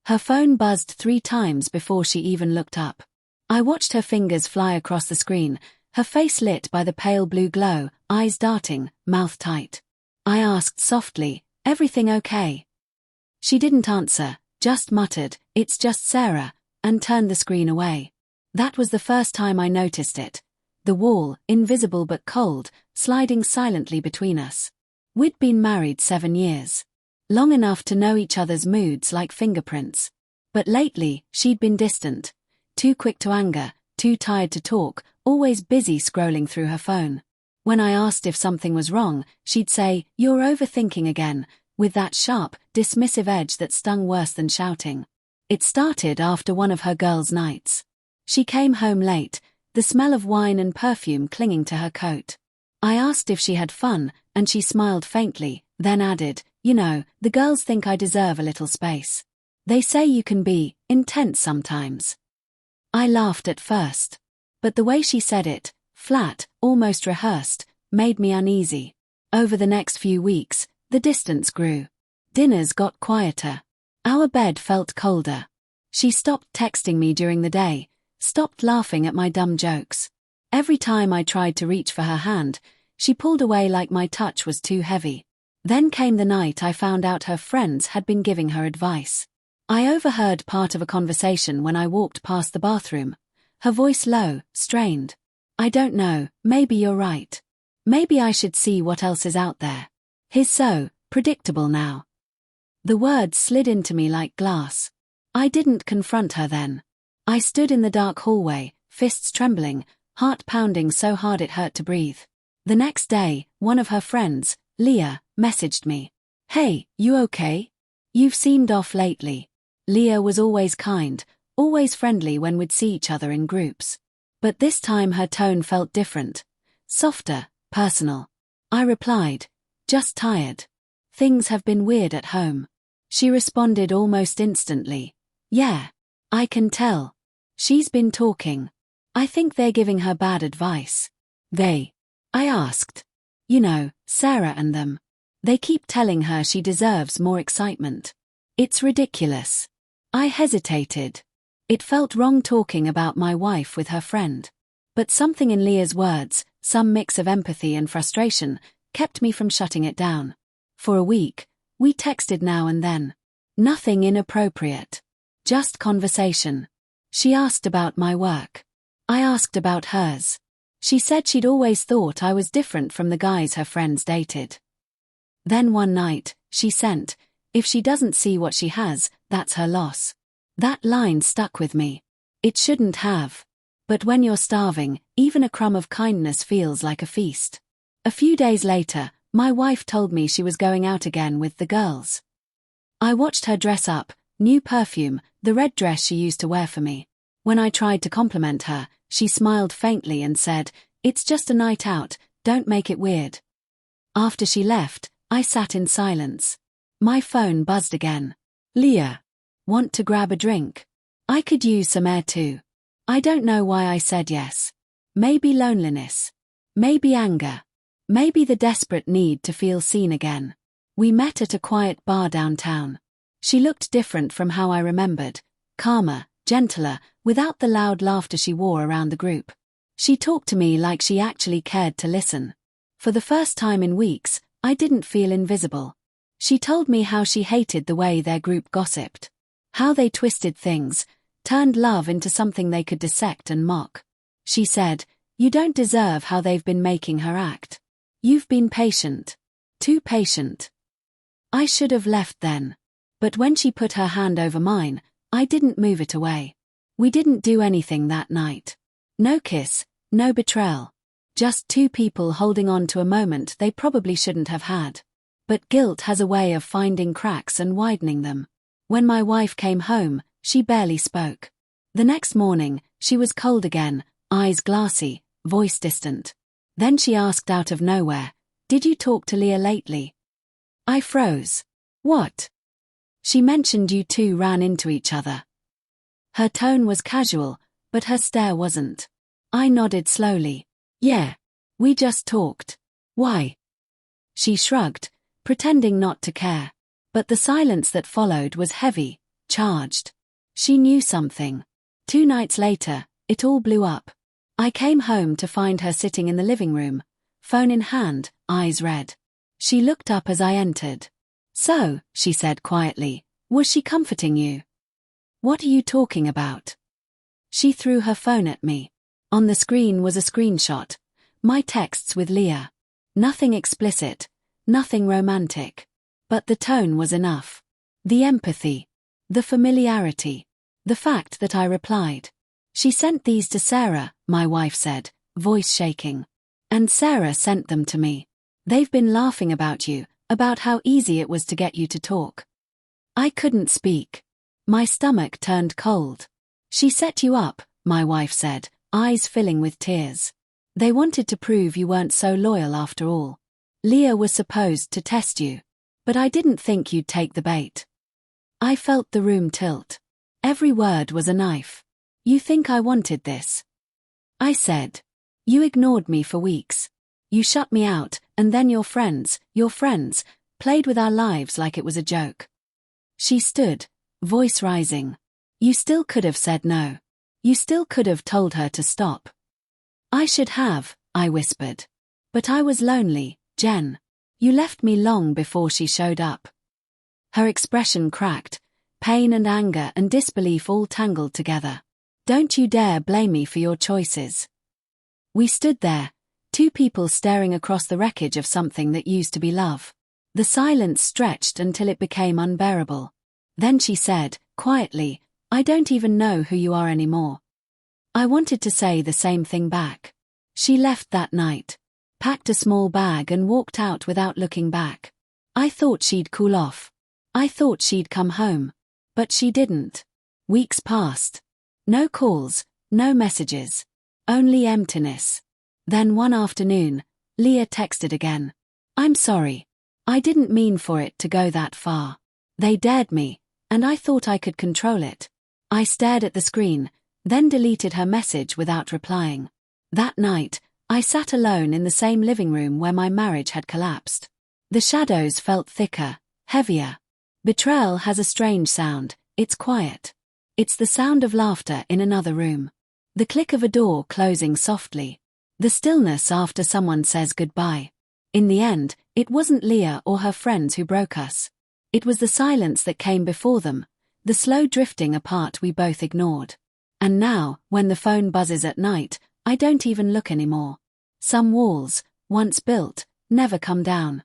Her phone buzzed 3 times before she even looked up. I watched her fingers fly across the screen, her face lit by the pale blue glow, eyes darting, mouth tight. I asked softly, "Everything okay?" She didn't answer, just muttered, "It's just Sarah," and turned the screen away. That was the first time I noticed it. The wall, invisible but cold, sliding silently between us. We'd been married 7 years. Long enough to know each other's moods like fingerprints. But lately, she'd been distant. Too quick to anger, too tired to talk, always busy scrolling through her phone. When I asked if something was wrong, she'd say, "You're overthinking again," with that sharp, dismissive edge that stung worse than shouting. It started after one of her girls' nights. She came home late, the smell of wine and perfume clinging to her coat. I asked if she had fun, and she smiled faintly, then added, "You know, the girls think I deserve a little space. They say you can be intense sometimes." I laughed at first. But the way she said it, flat, almost rehearsed, made me uneasy. Over the next few weeks, the distance grew. Dinners got quieter. Our bed felt colder. She stopped texting me during the day, stopped laughing at my dumb jokes. Every time I tried to reach for her hand, she pulled away like my touch was too heavy. Then came the night I found out her friends had been giving her advice. I overheard part of a conversation when I walked past the bathroom. Her voice low, strained. "I don't know, maybe you're right. Maybe I should see what else is out there. He's so predictable now." The words slid into me like glass. I didn't confront her then. I stood in the dark hallway, fists trembling, heart pounding so hard it hurt to breathe. The next day, one of her friends, Leah, messaged me. "Hey, you okay? You've seemed off lately." Leah was always kind, always friendly when we'd see each other in groups. But this time her tone felt different. Softer, personal. I replied, "Just tired. Things have been weird at home." She responded almost instantly. "Yeah, I can tell. She's been talking. I think they're giving her bad advice." "They?" I asked. "You know, Sarah and them. They keep telling her she deserves more excitement. It's ridiculous." I hesitated. It felt wrong talking about my wife with her friend. But something in Leah's words, some mix of empathy and frustration, kept me from shutting it down. For a week, we texted now and then. Nothing inappropriate. Just conversation. She asked about my work. I asked about hers. She said she'd always thought I was different from the guys her friends dated. Then one night, she sent, "If she doesn't see what she has, that's her loss." That line stuck with me. It shouldn't have. But when you're starving, even a crumb of kindness feels like a feast. A few days later, my wife told me she was going out again with the girls. I watched her dress up, new perfume, the red dress she used to wear for me. When I tried to compliment her, she smiled faintly and said, "It's just a night out, don't make it weird." After she left, I sat in silence. My phone buzzed again. "Leah, want to grab a drink? I could use some air too." I don't know why I said yes. Maybe loneliness. Maybe anger. Maybe the desperate need to feel seen again. We met at a quiet bar downtown. She looked different from how I remembered, calmer, gentler, without the loud laughter she wore around the group. She talked to me like she actually cared to listen. For the first time in weeks, I didn't feel invisible. She told me how she hated the way their group gossiped. How they twisted things, turned love into something they could dissect and mock. She said, "You don't deserve how they've been making her act. You've been patient. Too patient." I should have left then. But when she put her hand over mine, I didn't move it away. We didn't do anything that night. No kiss, no betrayal. Just two people holding on to a moment they probably shouldn't have had. But guilt has a way of finding cracks and widening them. When my wife came home, she barely spoke. The next morning, she was cold again, eyes glassy, voice distant. Then she asked out of nowhere, "Did you talk to Leah lately?" I froze. "What?" "She mentioned you two ran into each other." Her tone was casual, but her stare wasn't. I nodded slowly. "Yeah. We just talked." "Why?" She shrugged, pretending not to care. But the silence that followed was heavy, charged. She knew something. 2 nights later, it all blew up. I came home to find her sitting in the living room, phone in hand, eyes red. She looked up as I entered. "So," she said quietly, "was she comforting you?" "What are you talking about?" She threw her phone at me. On the screen was a screenshot. My texts with Leah. Nothing explicit, nothing romantic. But the tone was enough. The empathy. The familiarity. The fact that I replied. "She sent these to Sarah," my wife said, voice shaking. "And Sarah sent them to me. They've been laughing about you, about how easy it was to get you to talk." I couldn't speak. My stomach turned cold. "She set you up," my wife said, eyes filling with tears. "They wanted to prove you weren't so loyal after all. Leah was supposed to test you. But I didn't think you'd take the bait." I felt the room tilt. Every word was a knife. "You think I wanted this?" I said. "You ignored me for weeks. You shut me out, and then your friends, played with our lives like it was a joke." She stood, voice rising. "You still could have said no. You still could have told her to stop." "I should have," I whispered. "But I was lonely, Jen. You left me long before she showed up." Her expression cracked, pain and anger and disbelief all tangled together. "Don't you dare blame me for your choices." We stood there, 2 people staring across the wreckage of something that used to be love. The silence stretched until it became unbearable. Then she said, quietly, "I don't even know who you are anymore." I wanted to say the same thing back. She left that night, packed a small bag and walked out without looking back. I thought she'd cool off. I thought she'd come home. But she didn't. Weeks passed. No calls, no messages. Only emptiness. Then one afternoon, Leah texted again. "I'm sorry. I didn't mean for it to go that far. They dared me, and I thought I could control it." I stared at the screen, then deleted her message without replying. That night, I sat alone in the same living room where my marriage had collapsed. The shadows felt thicker, heavier. Betrayal has a strange sound. It's quiet. It's the sound of laughter in another room. The click of a door closing softly. The stillness after someone says goodbye. In the end, it wasn't Leah or her friends who broke us. It was the silence that came before them, the slow drifting apart we both ignored. And now, when the phone buzzes at night, I don't even look anymore. Some walls, once built, never come down.